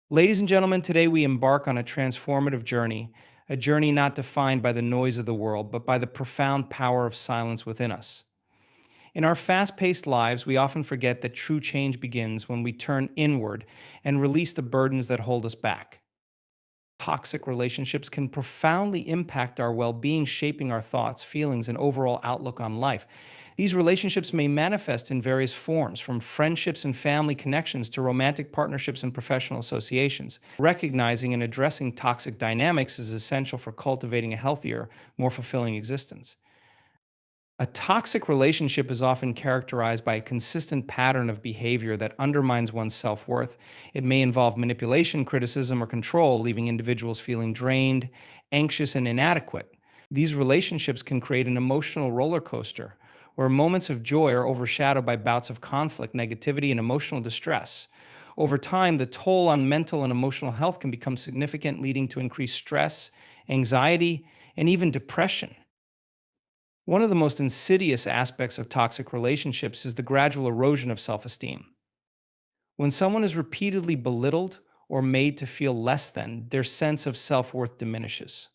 Ladies and gentlemen, today we embark on a transformative journey, a journey not defined by the noise of the world, but by the profound power of silence within us. In our fast paced lives, we often forget that true change begins when we turn inward and release the burdens that hold us back. Toxic relationships can profoundly impact our well being, shaping our thoughts, feelings, and overall outlook on life. These relationships may manifest in various forms, from friendships and family connections to romantic partnerships and professional associations. Recognizing and addressing toxic dynamics is essential for cultivating a healthier, more fulfilling existence. A toxic relationship is often characterized by a consistent pattern of behavior that undermines one's self worth. It may involve manipulation, criticism, or control, leaving individuals feeling drained, anxious, and inadequate. These relationships can create an emotional roller coaster where moments of joy are overshadowed by bouts of conflict, negativity, and emotional distress. Over time, the toll on mental and emotional health can become significant, leading to increased stress, anxiety, and even depression. One of the most insidious aspects of toxic relationships is the gradual erosion of self esteem. When someone is repeatedly belittled or made to feel less than, their sense of self worth diminishes.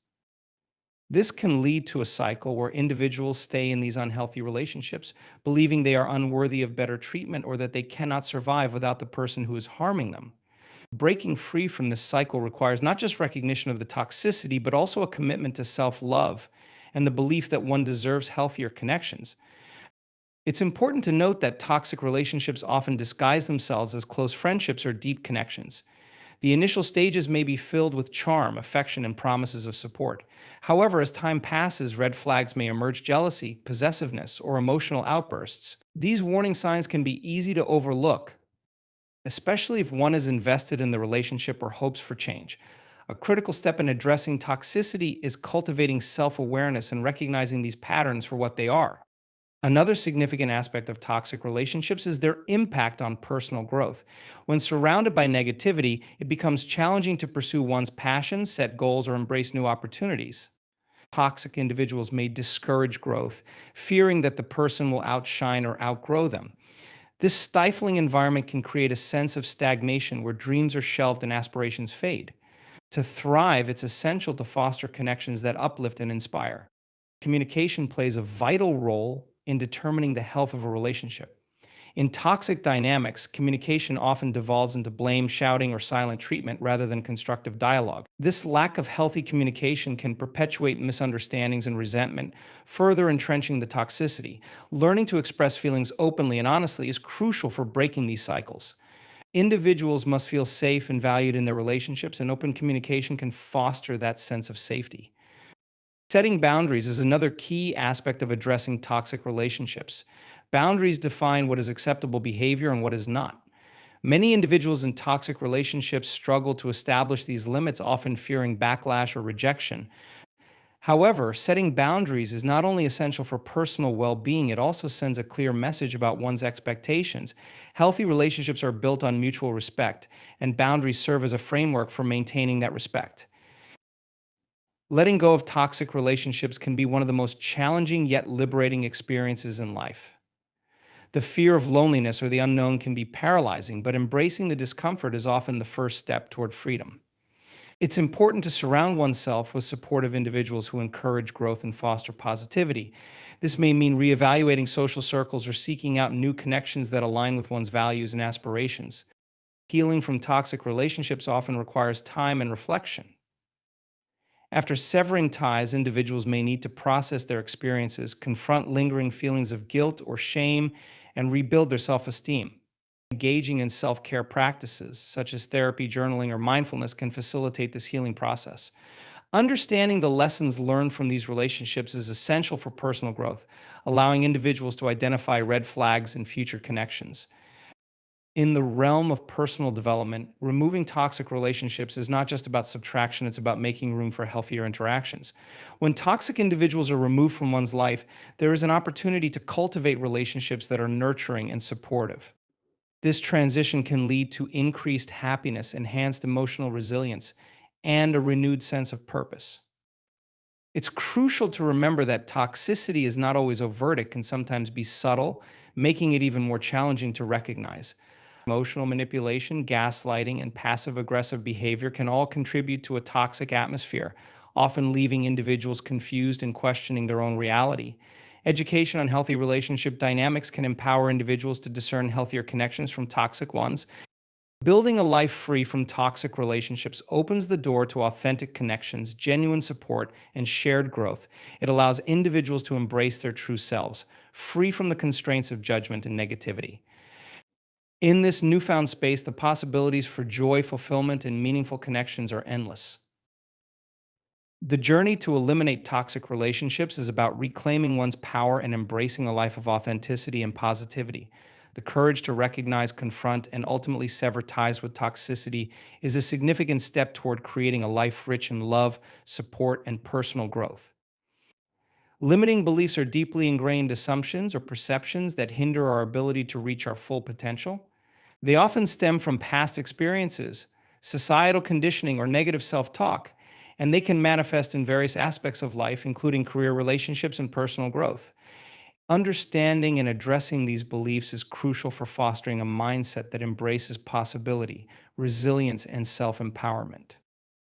This can lead to a cycle where individuals stay in these unhealthy relationships, believing they are unworthy of better treatment or that they cannot survive without the person who is harming them. Breaking free from this cycle requires not just recognition of the toxicity, but also a commitment to self love and the belief that one deserves healthier connections. It's important to note that toxic relationships often disguise themselves as close friendships or deep connections. The initial stages may be filled with charm, affection, and promises of support. However, as time passes, red flags may emerge: jealousy, possessiveness, or emotional outbursts. These warning signs can be easy to overlook, especially if one is invested in the relationship or hopes for change. A critical step in addressing toxicity is cultivating self awareness and recognizing these patterns for what they are. Another significant aspect of toxic relationships is their impact on personal growth. When surrounded by negativity, it becomes challenging to pursue one's passions, set goals, or embrace new opportunities. Toxic individuals may discourage growth, fearing that the person will outshine or outgrow them. This stifling environment can create a sense of stagnation where dreams are shelved and aspirations fade. To thrive, it's essential to foster connections that uplift and inspire. Communication plays a vital role in determining the health of a relationship. In toxic dynamics, communication often devolves into blame, shouting, or silent treatment rather than constructive dialogue. This lack of healthy communication can perpetuate misunderstandings and resentment, further entrenching the toxicity. Learning to express feelings openly and honestly is crucial for breaking these cycles. Individuals must feel safe and valued in their relationships, and open communication can foster that sense of safety. Setting boundaries is another key aspect of addressing toxic relationships. Boundaries define what is acceptable behavior and what is not. Many individuals in toxic relationships struggle to establish these limits, often fearing backlash or rejection. However, setting boundaries is not only essential for personal well being, it also sends a clear message about one's expectations. Healthy relationships are built on mutual respect, and boundaries serve as a framework for maintaining that respect. Letting go of toxic relationships can be one of the most challenging yet liberating experiences in life. The fear of loneliness or the unknown can be paralyzing, but embracing the discomfort is often the first step toward freedom. It's important to surround oneself with supportive individuals who encourage growth and foster positivity. This may mean reevaluating social circles or seeking out new connections that align with one's values and aspirations. Healing from toxic relationships often requires time and reflection. After severing ties, individuals may need to process their experiences, confront lingering feelings of guilt or shame, and rebuild their self esteem. Engaging in self care practices, such as therapy, journaling, or mindfulness, can facilitate this healing process. Understanding the lessons learned from these relationships is essential for personal growth, allowing individuals to identify red flags in future connections. In the realm of personal development, removing toxic relationships is not just about subtraction, it's about making room for healthier interactions. When toxic individuals are removed from one's life, there is an opportunity to cultivate relationships that are nurturing and supportive. This transition can lead to increased happiness, enhanced emotional resilience, and a renewed sense of purpose. It's crucial to remember that toxicity is not always overt, it can sometimes be subtle, making it even more challenging to recognize. Emotional manipulation, gaslighting, and passive aggressive behavior can all contribute to a toxic atmosphere, often leaving individuals confused and questioning their own reality. Education on healthy relationship dynamics can empower individuals to discern healthier connections from toxic ones. Building a life free from toxic relationships opens the door to authentic connections, genuine support, and shared growth. It allows individuals to embrace their true selves, free from the constraints of judgment and negativity. In this newfound space, the possibilities for joy, fulfillment, and meaningful connections are endless. The journey to eliminate toxic relationships is about reclaiming one's power and embracing a life of authenticity and positivity. The courage to recognize, confront, and ultimately sever ties with toxicity is a significant step toward creating a life rich in love, support, and personal growth. Limiting beliefs are deeply ingrained assumptions or perceptions that hinder our ability to reach our full potential. They often stem from past experiences, societal conditioning, or negative self talk, and they can manifest in various aspects of life, including career relationships and personal growth. Understanding and addressing these beliefs is crucial for fostering a mindset that embraces possibility, resilience, and self empowerment.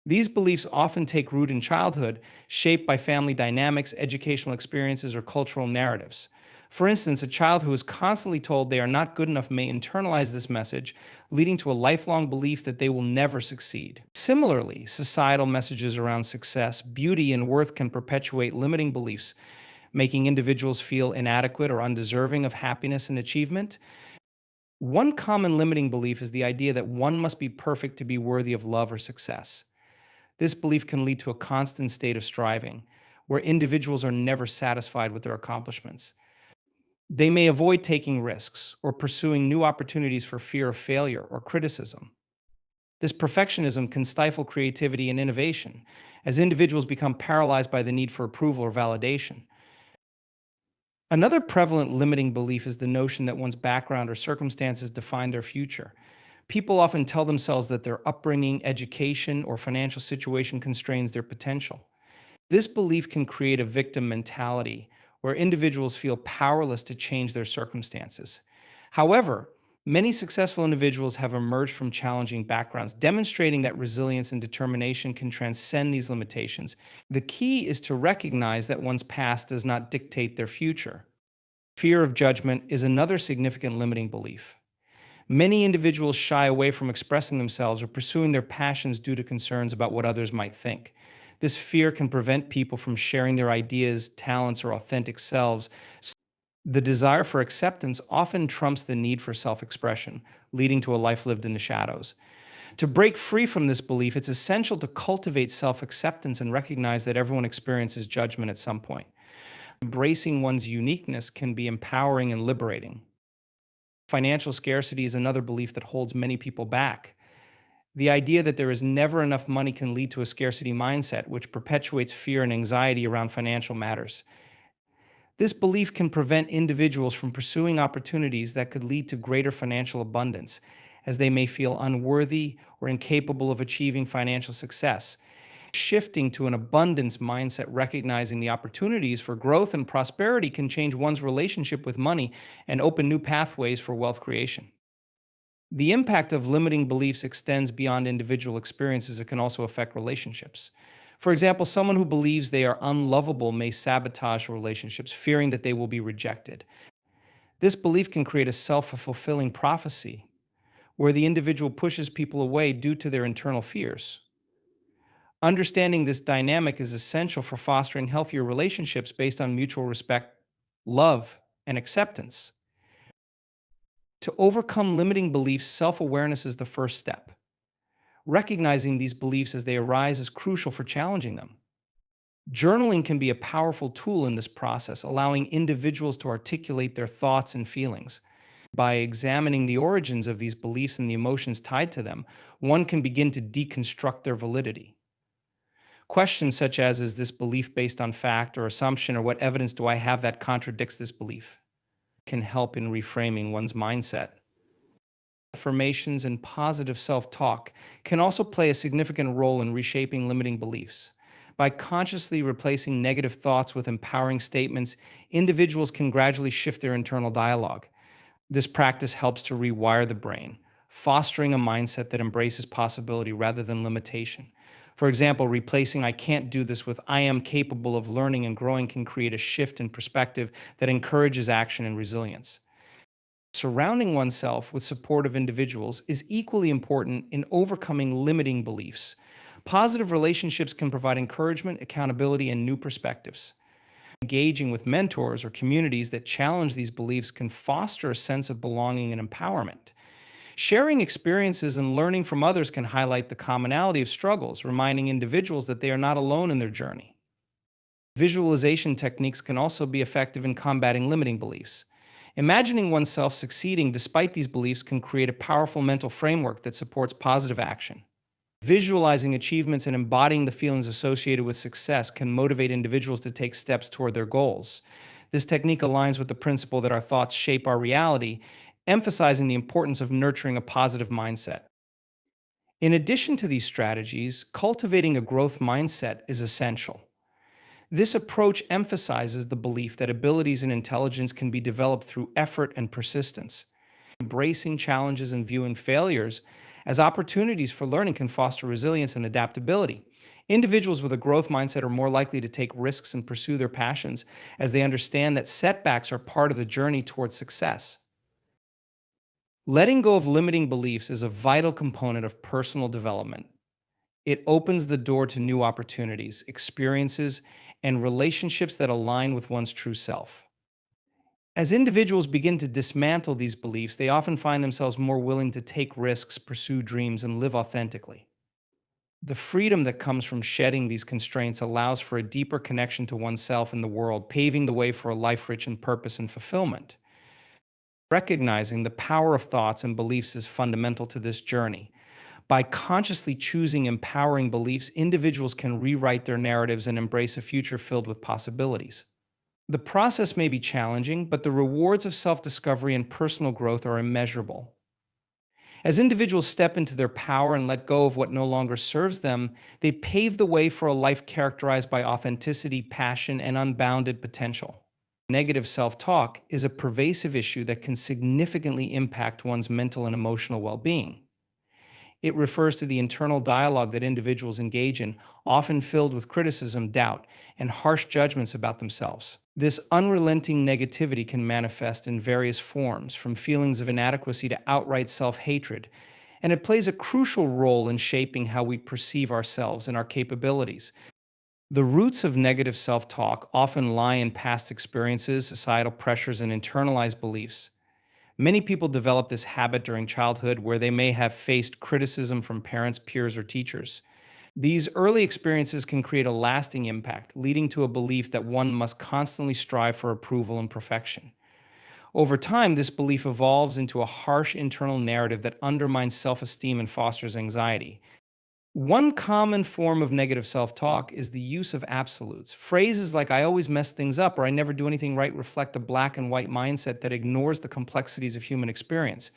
These beliefs often take root in childhood, shaped by family dynamics, educational experiences, or cultural narratives. For instance, a child who is constantly told they are not good enough may internalize this message, leading to a lifelong belief that they will never succeed. Similarly, societal messages around success, beauty, and worth can perpetuate limiting beliefs, making individuals feel inadequate or undeserving of happiness and achievement. One common limiting belief is the idea that one must be perfect to be worthy of love or success. This belief can lead to a constant state of striving, where individuals are never satisfied with their accomplishments. They may avoid taking risks or pursuing new opportunities for fear of failure or criticism. This perfectionism can stifle creativity and innovation, as individuals become paralyzed by the need for approval or validation. Another prevalent limiting belief is the notion that one's background or circumstances define their future. People often tell themselves that their upbringing, education, or financial situation constrains their potential. This belief can create a victim mentality where individuals feel powerless to change their circumstances. However, many successful individuals have emerged from challenging backgrounds, demonstrating that resilience and determination can transcend these limitations. The key is to recognize that one's past does not dictate their future. Fear of judgment is another significant limiting belief. Many individuals shy away from expressing themselves or pursuing their passions due to concerns about what others might think. This fear can prevent people from sharing their ideas, talents, or authentic selves. The desire for acceptance often trumps the need for self expression, leading to a life lived in the shadows. To break free from this belief, it's essential to cultivate self acceptance and recognize that everyone experiences judgment at some point. Embracing one's uniqueness can be empowering and liberating. Financial scarcity is another belief that holds many people back. The idea that there is never enough money can lead to a scarcity mindset, which perpetuates fear and anxiety around financial matters. This belief can prevent individuals from pursuing opportunities that could lead to greater financial abundance, as they may feel unworthy or incapable of achieving financial success. Shifting to an abundance mindset, recognizing the opportunities for growth and prosperity, can change one's relationship with money and open new pathways for wealth creation. The impact of limiting beliefs extends beyond individual experiences. It can also affect relationships. For example, someone who believes they are unlovable may sabotage relationships, fearing that they will be rejected. This belief can create a self fulfilling prophecy where the individual pushes people away due to their internal fears. Understanding this dynamic is essential for fostering healthier relationships based on mutual respect, love, and acceptance. To overcome limiting beliefs, self awareness is the first step. Recognizing these beliefs as they arise is crucial for challenging them. Journaling can be a powerful tool in this process, allowing individuals to articulate their thoughts and feelings. By examining the origins of these beliefs and the emotions tied to them, one can begin to deconstruct their validity. Questions such as, is this belief based on fact or assumption, or what evidence do I have that contradicts this belief, can help in reframing one's mindset. Affirmations and positive self talk can also play a significant role in reshaping limiting beliefs. By consciously replacing negative thoughts with empowering statements, individuals can gradually shift their internal dialogue. This practice helps to rewire the brain, fostering a mindset that embraces possibility rather than limitation. For example, replacing "I can't do this" with "I am capable of learning and growing" can create a shift in perspective that encourages action and resilience. Surrounding oneself with supportive individuals is equally important in overcoming limiting beliefs. Positive relationships can provide encouragement, accountability, and new perspectives. Engaging with mentors or communities that challenge these beliefs can foster a sense of belonging and empowerment. Sharing experiences and learning from others can highlight the commonality of struggles, reminding individuals that they are not alone in their journey. Visualization techniques can also be effective in combating limiting beliefs. Imagining oneself succeeding despite these beliefs can create a powerful mental framework that supports positive action. Visualizing achievements and embodying the feelings associated with success can motivate individuals to take steps toward their goals. This technique aligns with the principle that our thoughts shape our reality, emphasizing the importance of nurturing a positive mindset. In addition to these strategies, cultivating a growth mindset is essential. This approach emphasizes the belief that abilities and intelligence can be developed through effort and persistence. Embracing challenges and viewing failures as opportunities for learning can foster resilience and adaptability. Individuals with a growth mindset are more likely to take risks and pursue their passions as they understand that setbacks are part of the journey towards success. Letting go of limiting beliefs is a vital component of personal development. It opens the door to new opportunities, experiences, and relationships that align with one's true self. As individuals begin to dismantle these beliefs, they often find themselves more willing to take risks, pursue dreams, and live authentically. The freedom that comes from shedding these constraints allows for a deeper connection to oneself and the world, paving the way for a life rich in purpose and fulfillment. Recognizing the power of thoughts and beliefs is fundamental to this journey. By consciously choosing empowering beliefs, individuals can rewrite their narratives and embrace a future filled with possibilities. The process may be challenging, but the rewards of self discovery and personal growth are immeasurable. As individuals step into their power and let go of what no longer serves them, they pave the way for a life characterized by authenticity, passion, and unbounded potential. Negative self talk is a pervasive issue that can significantly impact one's mental and emotional well being. It refers to the internal dialogue that individuals engage in, often filled with criticism, doubt, and harsh judgments about themselves. This unrelenting negativity can manifest in various forms, from feelings of inadequacy to outright self hatred, and it plays a crucial role in shaping how we perceive ourselves and our capabilities. The roots of negative self talk often lie in past experiences, societal pressures, and internalized beliefs. Many people develop this habit during childhood where they may have faced criticism from parents, peers, or teachers. These early experiences can create a lasting impact, leading to a belief that one must constantly strive for approval and perfection. Over time, this belief evolves into a harsh internal narrative that undermines self esteem and fosters anxiety. One common form of negative self talk is the use of absolutes. Phrases like "I always mess things up" or "I never do anything right" reflect a black and white mindset that ignores the complexities of human experience.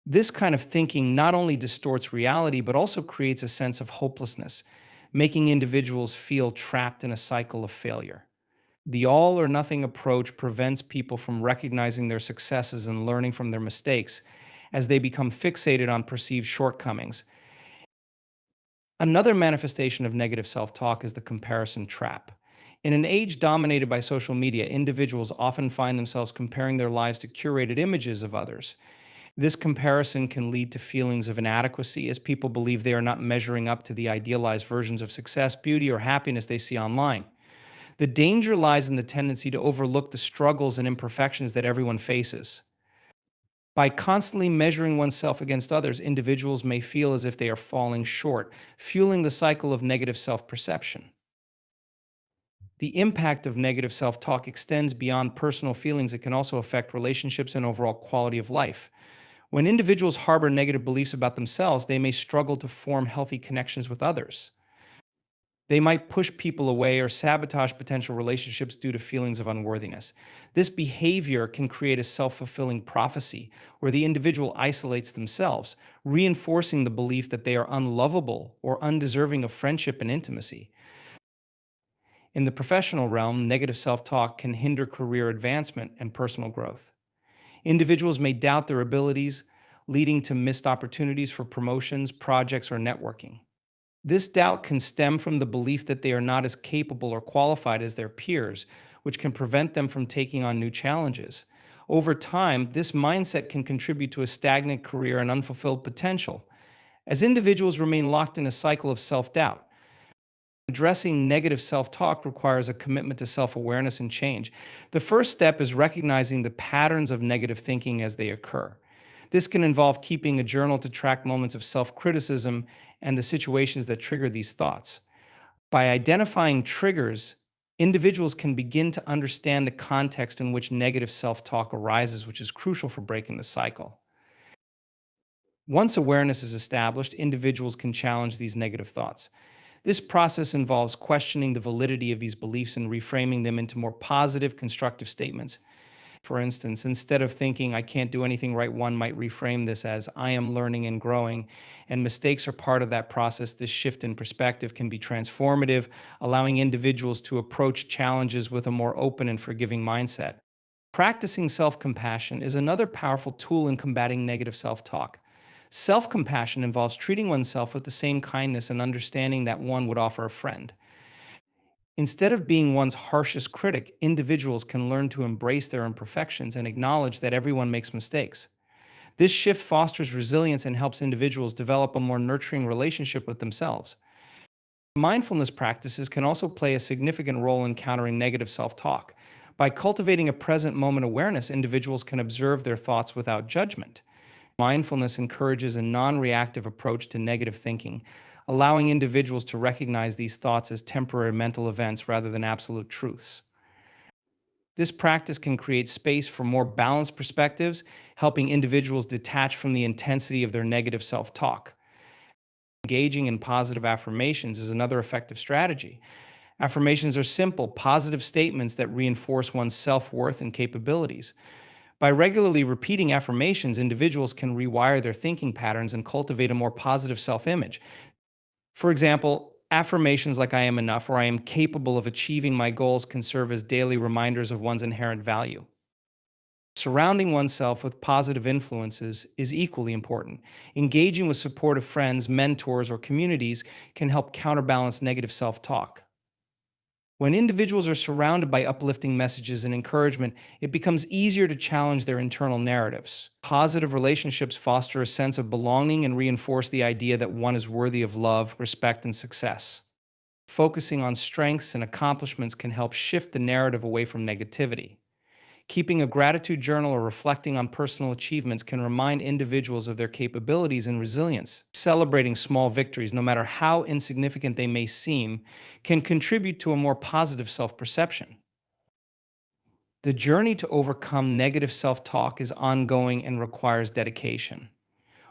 This kind of thinking not only distorts reality, but also creates a sense of hopelessness, making individuals feel trapped in a cycle of failure. The all or nothing approach prevents people from recognizing their successes and learning from their mistakes as they become fixated on perceived shortcomings. Another manifestation of negative self talk is the comparison trap. In an age dominated by social media, individuals often find themselves comparing their lives to curated images of others. This comparison can lead to feelings of inadequacy as people believe they are not measuring up to the idealized versions of success, beauty, or happiness they see online. The danger lies in the tendency to overlook the struggles and imperfections that everyone faces. By constantly measuring oneself against others, individuals may feel as if they are falling short, fueling the cycle of negative self perception. The impact of negative self talk extends beyond personal feelings. It can also affect relationships and overall quality of life. When individuals harbor negative beliefs about themselves, they may struggle to form healthy connections with others. They might push people away or sabotage potential relationships due to feelings of unworthiness. This behavior can create a self fulfilling prophecy where the individual isolates themselves, reinforcing the belief that they are unlovable or undeserving of friendship and intimacy. In the professional realm, negative self talk can hinder career advancement and personal growth. Individuals may doubt their abilities, leading to missed opportunities for promotions, projects, or networking. This doubt can stem from the belief that they are not as capable or qualified as their peers, which can prevent them from taking on new challenges. Over time, this mindset can contribute to a stagnant career and unfulfilled potential, as individuals remain locked in a cycle of self doubt. Addressing negative self talk requires a commitment to self awareness and change. The first step is recognizing the patterns of negative thinking as they occur. This can involve keeping a journal to track moments of self criticism and the situations that trigger these thoughts. By identifying triggers, individuals can begin to understand the context in which negative self talk arises, which is crucial for breaking the cycle. Once awareness is established, individuals can challenge these negative thoughts. This process involves questioning the validity of these beliefs and reframing them into more positive, constructive statements. For instance, instead of thinking, I can't do anything right, one might reframe this as, I am learning and growing, and mistakes are part of that process. This shift in perspective can be transformative, allowing individuals to approach challenges with a more open and forgiving mindset. Practicing self compassion is another powerful tool in combating negative self talk. Self compassion involves treating oneself with the same kindness and understanding that one would offer a friend. Instead of being one's harshest critic, individuals can learn to embrace their imperfections and acknowledge that everyone makes mistakes. This shift fosters resilience and helps individuals develop a more nurturing relationship with themselves. Mindfulness practices can also play a significant role in countering negative self talk. By cultivating a present moment awareness, individuals can observe their thoughts without judgment. Mindfulness encourages a non reactive approach to negative thinking, allowing individuals to recognize these thoughts as temporary mental events rather than absolute truths. This practice can create space for more balanced perspectives, helping individuals detach from the intensity of their negative self talk. Engaging in positive affirmations is another effective strategy. Affirmations are simple, positive statements that reinforce one's self worth and capabilities. By regularly repeating affirmations, individuals can rewire their thinking patterns and cultivate a more positive self image. For example, affirmations like I am enough or I am capable of achieving my goals can serve as daily reminders of one's inherent value. Surrounding oneself with positive influences is equally important. Engaging with supportive friends, mentors, or communities can help counterbalance negative self talk. When individuals are surrounded by uplifting messages and encouragement, it becomes easier to challenge their internal narratives. Positive relationships foster a sense of belonging and reinforce the idea that one is worthy of love, respect, and success. Focusing on strengths and accomplishments can help shift the narrative away from negativity. Keeping a gratitude journal or reflecting on personal achievements can remind individuals of their capabilities and resilience. Celebrating small victories, no matter how insignificant they may seem, can contribute to a more positive self perception. The journey to overcome negative self talk is ongoing and requires dedication.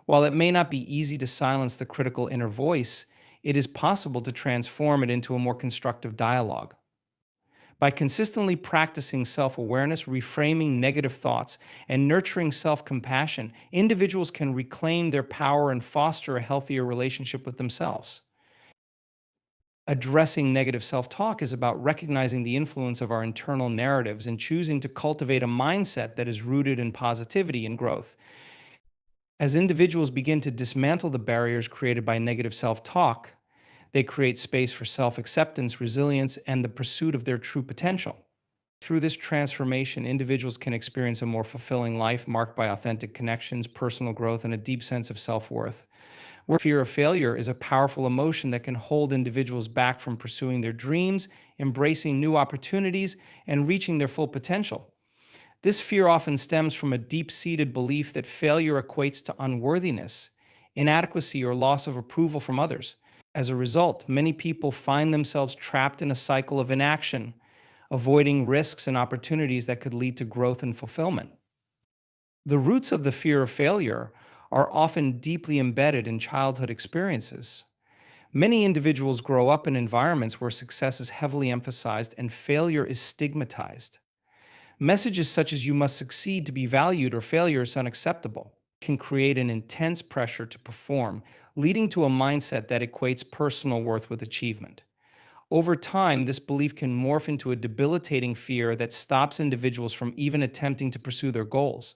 While it may not be easy to silence the critical inner voice, it is possible to transform it into a more constructive dialogue. By consistently practicing self awareness, reframing negative thoughts, and nurturing self compassion, individuals can reclaim their power and foster a healthier relationship with themselves. Addressing negative self talk is about recognizing the influence of our internal narratives and choosing to cultivate a mindset that is rooted in positivity and growth. As individuals begin to dismantle the barriers created by negative self talk, they create space for self acceptance, resilience, and the pursuit of their true potential. Through this transformation, individuals can experience a more fulfilling life marked by authentic connections, personal growth, and a deep sense of self worth. Where fear of failure is a powerful emotion that can hold individuals back from pursuing their dreams, embracing new opportunities, and reaching their full potential. This fear often stems from a deep seated belief that failure equates to unworthiness, inadequacy, or loss of approval from others. As a result, many people find themselves trapped in a cycle of inaction, avoiding risks and opportunities that could lead to growth and fulfillment. The roots of the fear of failure are often deeply embedded in childhood experiences. Many individuals grow up in environments where success is heavily emphasized and failure is stigmatized. Messages such as you must succeed to be valued or failure is unacceptable can create an intense pressure to perform, leading to a mindset that equates personal worth with achievement. Over time, this belief can morph into a debilitating fear that stops individuals from even attempting to pursue their goals.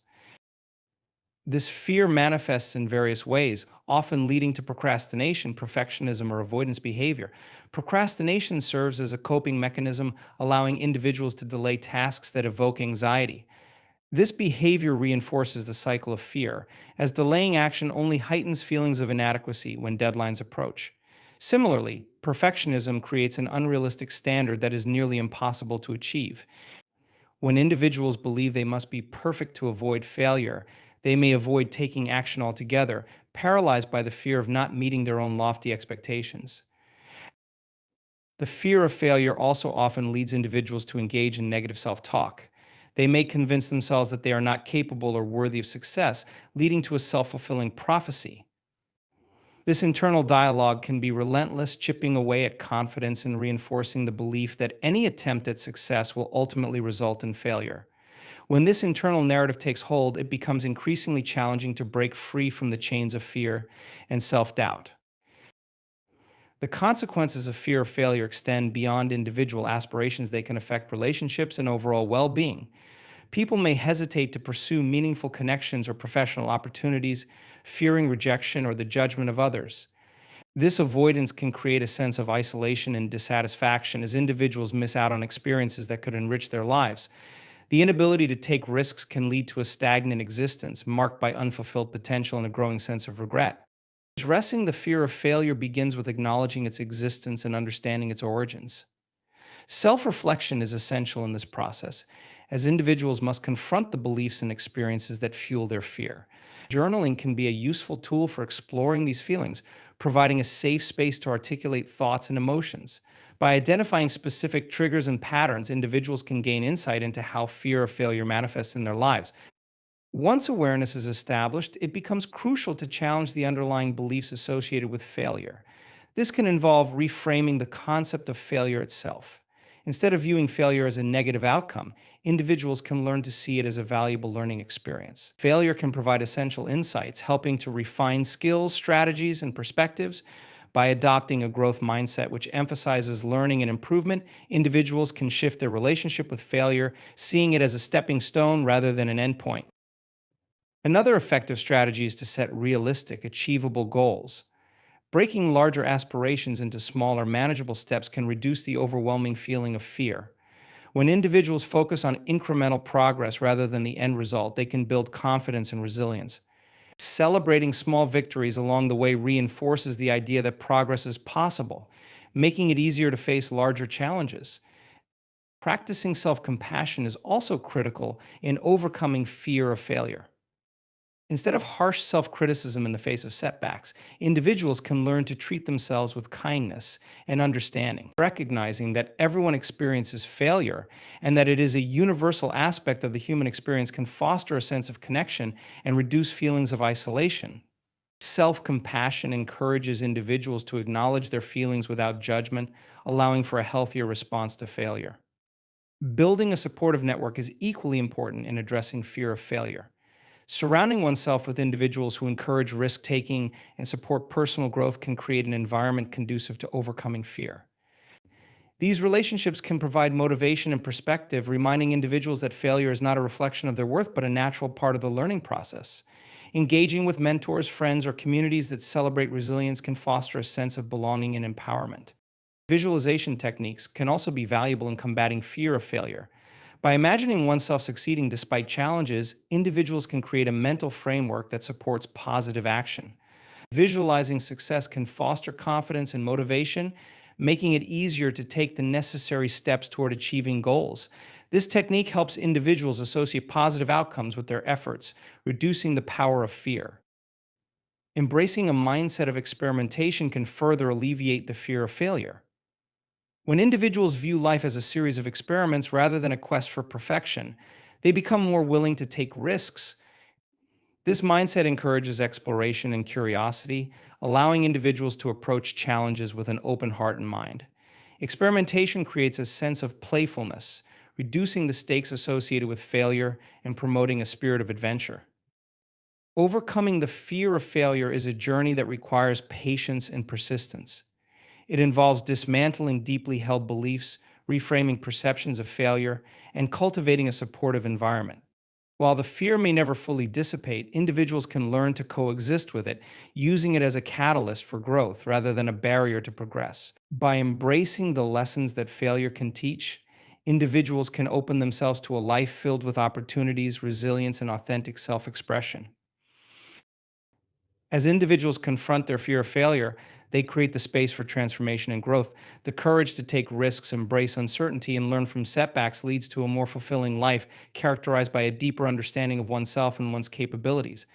This fear manifests in various ways, often leading to procrastination, perfectionism, or avoidance behavior. Procrastination serves as a coping mechanism, allowing individuals to delay tasks that evoke anxiety. This behavior reinforces the cycle of fear, as delaying action only heightens feelings of inadequacy when deadlines approach. Similarly, perfectionism creates an unrealistic standard that is nearly impossible to achieve. When individuals believe they must be perfect to avoid failure, they may avoid taking action altogether, paralyzed by the fear of not meeting their own lofty expectations. The fear of failure also often leads individuals to engage in negative self talk. They may convince themselves that they are not capable or worthy of success, leading to a self fulfilling prophecy. This internal dialogue can be relentless, chipping away at confidence and reinforcing the belief that any attempt at success will ultimately result in failure. When this internal narrative takes hold, it becomes increasingly challenging to break free from the chains of fear and self doubt. The consequences of fear of failure extend beyond individual aspirations. They can affect relationships and overall well being. People may hesitate to pursue meaningful connections or professional opportunities, fearing rejection or the judgment of others. This avoidance can create a sense of isolation and dissatisfaction as individuals miss out on experiences that could enrich their lives. The inability to take risks can lead to a stagnant existence marked by unfulfilled potential and a growing sense of regret. Addressing the fear of failure begins with acknowledging its existence and understanding its origins. Self reflection is essential in this process, as individuals must confront the beliefs and experiences that fuel their fear. Journaling can be a useful tool for exploring these feelings, providing a safe space to articulate thoughts and emotions. By identifying specific triggers and patterns, individuals can gain insight into how fear of failure manifests in their lives. Once awareness is established, it becomes crucial to challenge the underlying beliefs associated with failure. This can involve reframing the concept of failure itself. Instead of viewing failure as a negative outcome, individuals can learn to see it as a valuable learning experience. Failure can provide essential insights, helping to refine skills, strategies, and perspectives. By adopting a growth mindset which emphasizes learning and improvement, individuals can shift their relationship with failure, seeing it as a stepping stone rather than an endpoint. Another effective strategy is to set realistic, achievable goals. Breaking larger aspirations into smaller, manageable steps can reduce the overwhelming feeling of fear. When individuals focus on incremental progress rather than the end result, they can build confidence and resilience. Celebrating small victories along the way reinforces the idea that progress is possible, making it easier to face larger challenges. Practicing self compassion is also critical in overcoming fear of failure. Instead of harsh self criticism in the face of setbacks, individuals can learn to treat themselves with kindness and understanding, recognizing that everyone experiences failure and that it is a universal aspect of the human experience can foster a sense of connection and reduce feelings of isolation. Self compassion encourages individuals to acknowledge their feelings without judgment, allowing for a healthier response to failure. Building a supportive network is equally important in addressing fear of failure. Surrounding oneself with individuals who encourage risk taking and support personal growth can create an environment conducive to overcoming fear. These relationships can provide motivation and perspective, reminding individuals that failure is not a reflection of their worth, but a natural part of the learning process. Engaging with mentors, friends, or communities that celebrate resilience can foster a sense of belonging and empowerment. Visualization techniques can also be valuable in combating fear of failure. By imagining oneself succeeding despite challenges, individuals can create a mental framework that supports positive action. Visualizing success can foster confidence and motivation, making it easier to take the necessary steps toward achieving goals. This technique helps individuals associate positive outcomes with their efforts, reducing the power of fear. Embracing a mindset of experimentation can further alleviate the fear of failure. When individuals view life as a series of experiments rather than a quest for perfection, they become more willing to take risks. This mindset encourages exploration and curiosity, allowing individuals to approach challenges with an open heart and mind. Experimentation creates a sense of playfulness, reducing the stakes associated with failure and promoting a spirit of adventure. Overcoming the fear of failure is a journey that requires patience and persistence. It involves dismantling deeply held beliefs, reframing perceptions of failure, and cultivating a supportive environment. While the fear may never fully dissipate, individuals can learn to coexist with it, using it as a catalyst for growth rather than a barrier to progress. By embracing the lessons that failure can teach, individuals can open themselves to a life filled with opportunities, resilience, and authentic self expression. As individuals confront their fear of failure, they create the space for transformation and growth. The courage to take risks, embrace uncertainty, and learn from setbacks leads to a more fulfilling life characterized by a deeper understanding of oneself and one's capabilities.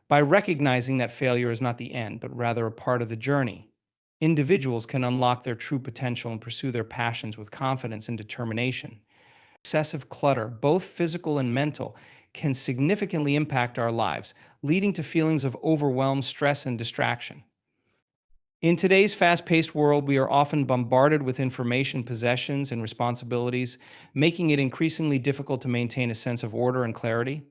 By recognizing that failure is not the end, but rather a part of the journey, individuals can unlock their true potential and pursue their passions with confidence and determination. Excessive clutter, both physical and mental, can significantly impact our lives, leading to feelings of overwhelm, stress, and distraction. In today's fast paced world, we are often bombarded with information, possessions, and responsibilities, making it increasingly difficult to maintain a sense of order and clarity.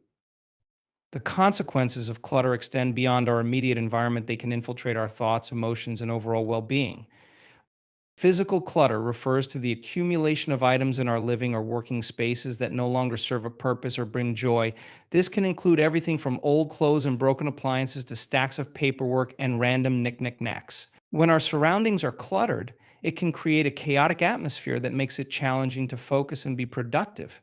The consequences of clutter extend beyond our immediate environment. They can infiltrate our thoughts, emotions, and overall well being. Physical clutter refers to the accumulation of items in our living or working spaces that no longer serve a purpose or bring joy. This can include everything from old clothes and broken appliances to stacks of paperwork and random knickknacks. When our surroundings are cluttered, it can create a chaotic atmosphere that makes it challenging to focus and be productive.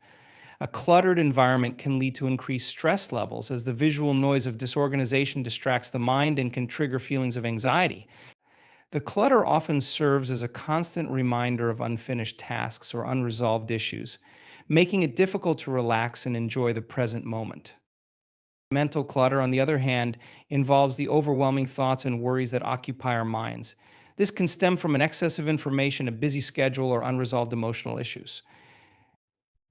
A cluttered environment can lead to increased stress levels as the visual noise of disorganization distracts the mind and can trigger feelings of anxiety. The clutter often serves as a constant reminder of unfinished tasks or unresolved issues, making it difficult to relax and enjoy the present moment. Mental clutter, on the other hand, involves the overwhelming thoughts and worries that occupy our minds. This can stem from an excess of information, a busy schedule, or unresolved emotional issues.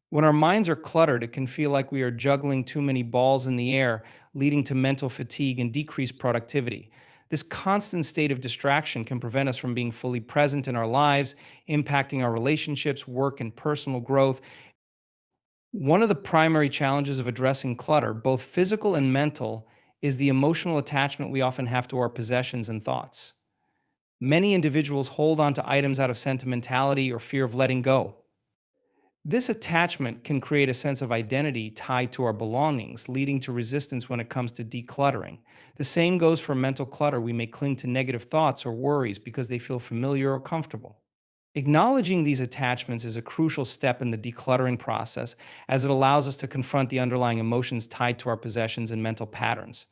When our minds are cluttered, it can feel like we are juggling too many balls in the air, leading to mental fatigue and decreased productivity. This constant state of distraction can prevent us from being fully present in our lives, impacting our relationships, work, and personal growth. One of the primary challenges of addressing clutter, both physical and mental, is the emotional attachment we often have to our possessions and thoughts. Many individuals hold on to items out of sentimentality or fear of letting go. This attachment can create a sense of identity tied to our belongings, leading to resistance when it comes to decluttering. The same goes for mental clutter. We may cling to negative thoughts or worries because they feel familiar or comfortable. Acknowledging these attachments is a crucial step in the decluttering process as it allows us to confront the underlying emotions tied to our possessions and mental patterns.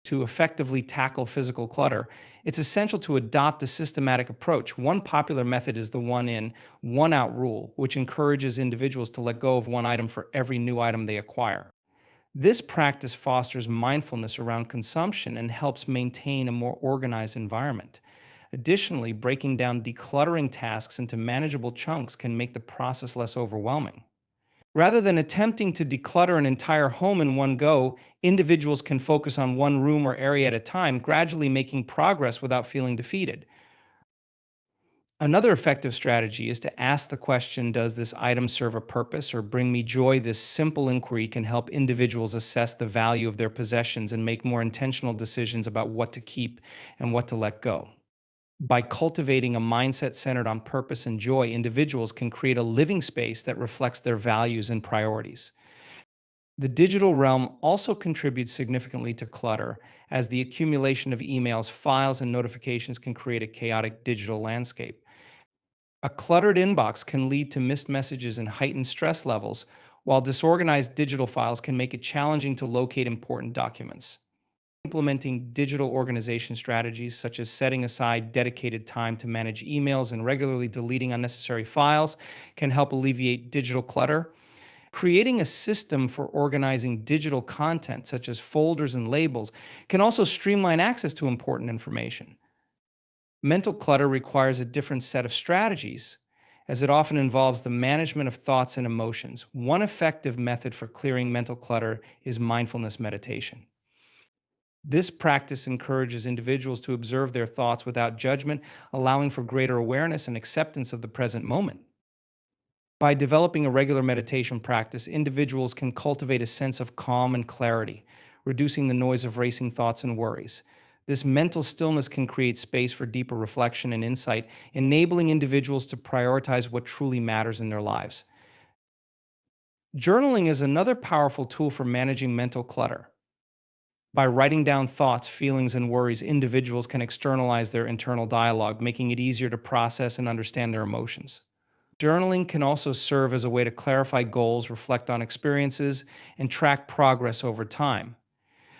To effectively tackle physical clutter, it's essential to adopt a systematic approach. One popular method is the one in, one out rule, which encourages individuals to let go of one item for every new item they acquire. This practice fosters mindfulness around consumption and helps maintain a more organized environment. Additionally, breaking down decluttering tasks into manageable chunks can make the process less overwhelming. Rather than attempting to declutter an entire home in one go, individuals can focus on one room or area at a time, gradually making progress without feeling defeated. Another effective strategy is to ask the question, does this item serve a purpose or bring me joy? This simple inquiry can help individuals assess the value of their possessions and make more intentional decisions about what to keep and what to let go. By cultivating a mindset centered on purpose and joy, individuals can create a living space that reflects their values and priorities. The digital realm also contributes significantly to clutter, as the accumulation of emails, files, and notifications can create a chaotic digital landscape. A cluttered inbox can lead to missed messages and heightened stress levels, while disorganized digital files can make it challenging to locate important documents. Implementing digital organization strategies such as setting aside dedicated time to manage emails and regularly deleting unnecessary files can help alleviate digital clutter. Creating a system for organizing digital content, such as folders and labels, can also streamline access to important information. Mental clutter requires a different set of strategies, as it often involves the management of thoughts and emotions. One effective method for clearing mental clutter is mindfulness meditation. This practice encourages individuals to observe their thoughts without judgment, allowing for greater awareness and acceptance of the present moment. By developing a regular meditation practice, individuals can cultivate a sense of calm and clarity, reducing the noise of racing thoughts and worries. This mental stillness can create space for deeper reflection and insight, enabling individuals to prioritize what truly matters in their lives. Journaling is another powerful tool for managing mental clutter. By writing down thoughts, feelings, and worries, individuals can externalize their internal dialogue, making it easier to process and understand their emotions. Journaling can also serve as a way to clarify goals, reflect on experiences, and track progress over time.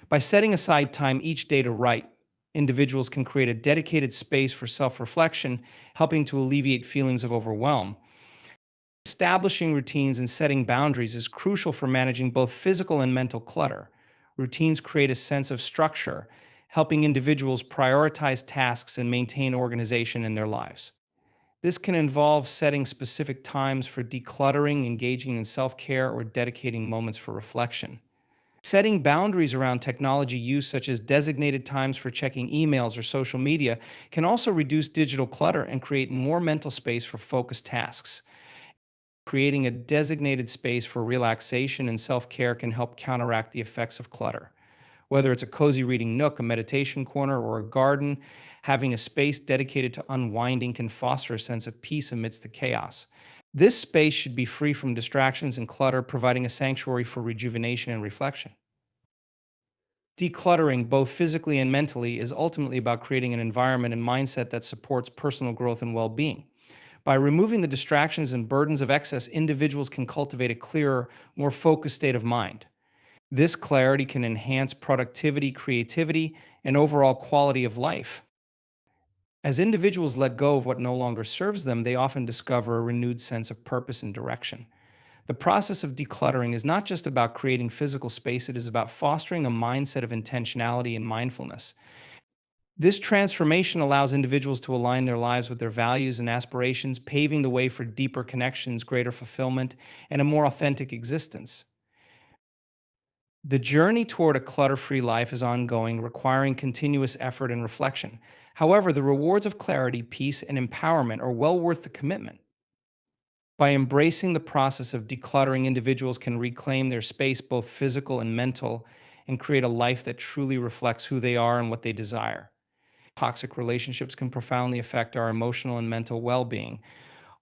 By setting aside time each day to write, individuals can create a dedicated space for self reflection, helping to alleviate feelings of overwhelm. Establishing routines and setting boundaries is crucial for managing both physical and mental clutter. Routines create a sense of structure, helping individuals prioritize tasks and maintain organization in their lives. This can involve setting specific times for decluttering, engaging in self care, or dedicating moments for reflection. Setting boundaries around technology use, such as designated times for checking emails or social media, can also reduce digital clutter and create more mental space for focused tasks. Creating a designated space for relaxation and self care can help counteract the effects of clutter. Whether it's a cozy reading nook, a meditation corner, or a garden, having a space dedicated to unwinding can foster a sense of peace amidst the chaos. This space should be free from distractions and clutter, providing a sanctuary for rejuvenation and reflection. Decluttering, both physically and mentally, is ultimately about creating an environment and mindset that supports personal growth and well being. By removing the distractions and burdens of excess, individuals can cultivate a clearer, more focused state of mind. This clarity can enhance productivity, creativity, and overall quality of life. As individuals let go of what no longer serves them, they often discover a renewed sense of purpose and direction. The process of decluttering is not just about creating physical space, it is about fostering a mindset of intentionality and mindfulness. This transformation allows individuals to align their lives with their values and aspirations, paving the way for deeper connections, greater fulfillment, and a more authentic existence. The journey toward a clutter free life is ongoing, requiring continuous effort and reflection. However, the rewards of clarity, peace, and empowerment are well worth the commitment. By embracing the process of decluttering, individuals can reclaim their space, both physical and mental, and create a life that truly reflects who they are and what they desire. Toxic relationships can profoundly affect our emotional and mental well being,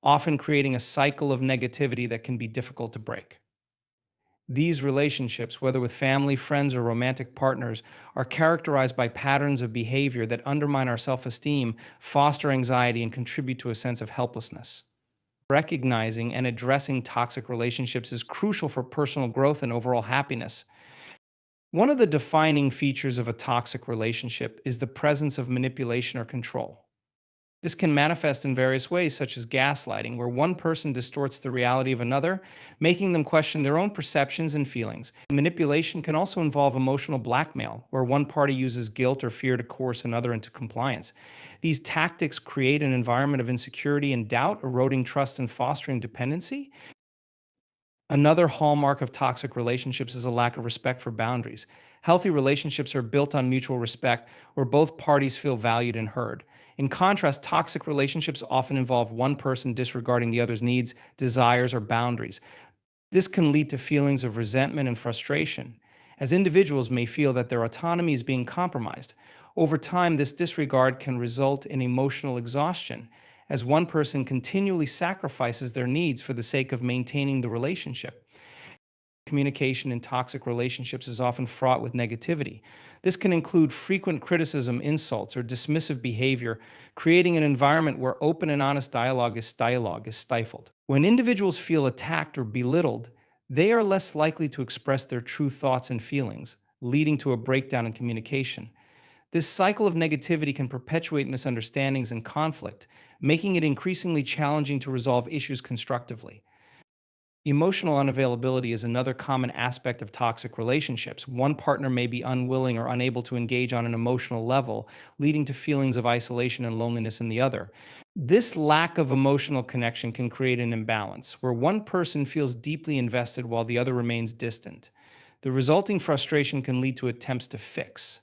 often creating a cycle of negativity that can be difficult to break. These relationships, whether with family, friends, or romantic partners, are characterized by patterns of behavior that undermine our self esteem, foster anxiety, and contribute to a sense of helplessness. Recognizing and addressing toxic relationships is crucial for personal growth and overall happiness. One of the defining features of a toxic relationship is the presence of manipulation or control. This can manifest in various ways, such as gaslighting, where one person distorts the reality of another, making them question their own perceptions and feelings. Manipulation can also involve emotional blackmail, where one party uses guilt or fear to coerce another into compliance. These tactics create an environment of insecurity and doubt, eroding trust and fostering dependency. Another hallmark of toxic relationships is a lack of respect for boundaries. Healthy relationships are built on mutual respect, where both parties feel valued and heard. In contrast, toxic relationships often involve one person disregarding the other's needs, desires, or boundaries. This can lead to feelings of resentment and frustration, as individuals may feel that their autonomy is being compromised. Over time, this disregard can result in emotional exhaustion, as one person continually sacrifices their needs for the sake of maintaining the relationship. Communication in toxic relationships is often fraught with negativity. This can include frequent criticism, insults, or dismissive behavior, creating an environment where open and honest dialogue is stifled. When individuals feel attacked or belittled, they are less likely to express their true thoughts and feelings, leading to a breakdown in communication. This cycle of negativity can perpetuate misunderstandings and conflict, making it increasingly challenging to resolve issues constructively. Emotional unavailability is another common aspect of toxic relationships. One partner may be unwilling or unable to engage on an emotional level, leading to feelings of isolation and loneliness in the other. This lack of emotional connection can create an imbalance where one person feels deeply invested while the other remains distant. The resulting frustration can lead to attempts to fix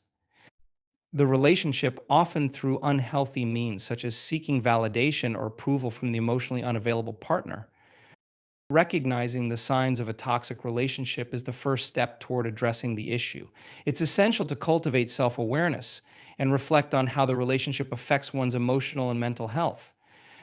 the relationship, often through unhealthy means, such as seeking validation or approval from the emotionally unavailable partner. Recognizing the signs of a toxic relationship is the first step toward addressing the issue. It's essential to cultivate self awareness and reflect on how the relationship affects one's emotional and mental health.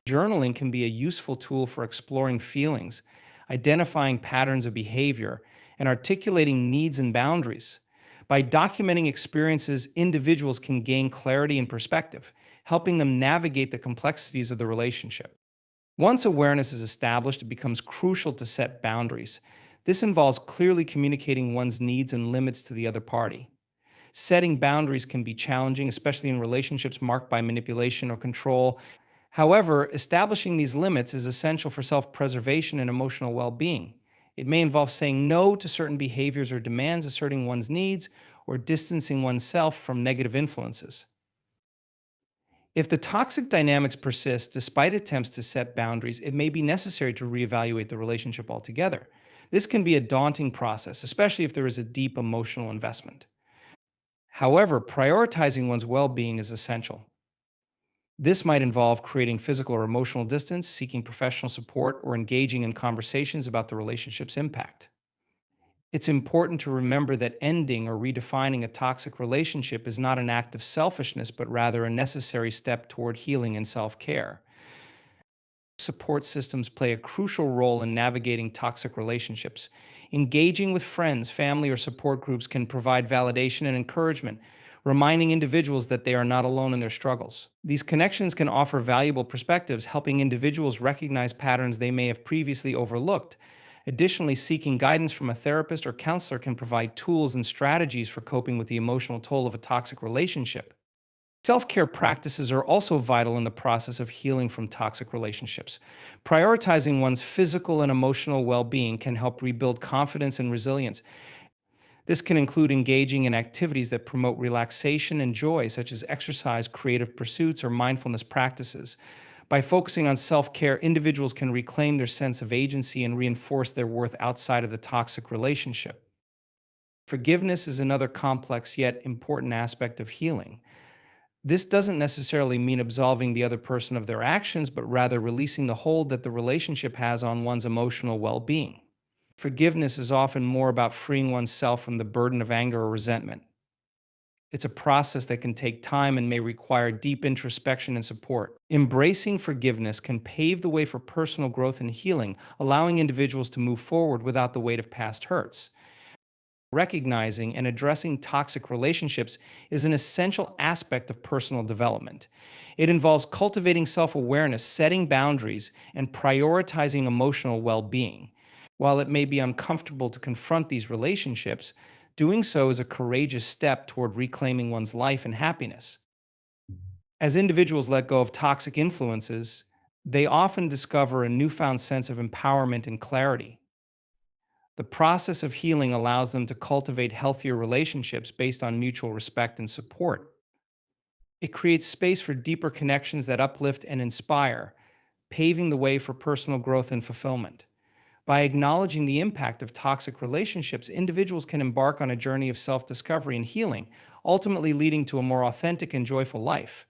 Journaling can be a useful tool for exploring feelings, identifying patterns of behavior, and articulating needs and boundaries. By documenting experiences, individuals can gain clarity and perspective, helping them navigate the complexities of the relationship. Once awareness is established, it becomes crucial to set boundaries. This involves clearly communicating one's needs and limits to the other party. Setting boundaries can be challenging, especially in relationships marked by manipulation or control. However, establishing these limits is essential for self preservation and emotional well being. It may involve saying no to certain behaviors or demands, asserting one's needs, or distancing oneself from negative influences. If the toxic dynamics persist despite attempts to set boundaries, it may be necessary to reevaluate the relationship altogether. This can be a daunting process, especially if there is a deep emotional investment. However, prioritizing one's well being is essential. This might involve creating physical or emotional distance, seeking professional support, or engaging in conversations about the relationship's impact. It's important to remember that ending or redefining a toxic relationship is not an act of selfishness, but rather a necessary step toward healing and self care. Support systems play a crucial role in navigating toxic relationships. Engaging with friends, family, or support groups can provide validation and encouragement, reminding individuals that they are not alone in their struggles. These connections can offer valuable perspectives, helping individuals recognize patterns they may have previously overlooked. Additionally, seeking guidance from a therapist or counselor can provide tools and strategies for coping with the emotional toll of a toxic relationship. Self care practices are also vital in the process of healing from toxic relationships. Prioritizing one's physical and emotional well being can help rebuild confidence and resilience. This can include engaging in activities that promote relaxation and joy, such as exercise, creative pursuits, or mindfulness practices. By focusing on self care, individuals can reclaim their sense of agency and reinforce their worth outside of the toxic relationship. Forgiveness is another complex yet important aspect of healing. This doesn't necessarily mean absolving the other person of their actions, but rather releasing the hold that the relationship has on one's emotional well being. Forgiveness is often more about freeing oneself from the burden of anger or resentment. It's a process that can take time and may require deep introspection and support. Embracing forgiveness can pave the way for personal growth and healing, allowing individuals to move forward without the weight of past hurts. Recognizing and addressing toxic relationships is an essential aspect of personal development. It involves cultivating self awareness, setting boundaries, and prioritizing emotional well being. While it may be uncomfortable to confront these relationships, doing so is a courageous step toward reclaiming one's life and happiness. As individuals let go of toxic influences, they often discover a newfound sense of empowerment and clarity. The process of healing allows them to cultivate healthier relationships based on mutual respect and support. It creates space for deeper connections that uplift and inspire, paving the way for personal growth and fulfillment. By acknowledging the impact of toxic relationships, individuals can embark on a journey of self discovery and healing, ultimately leading to a more authentic and joyful life.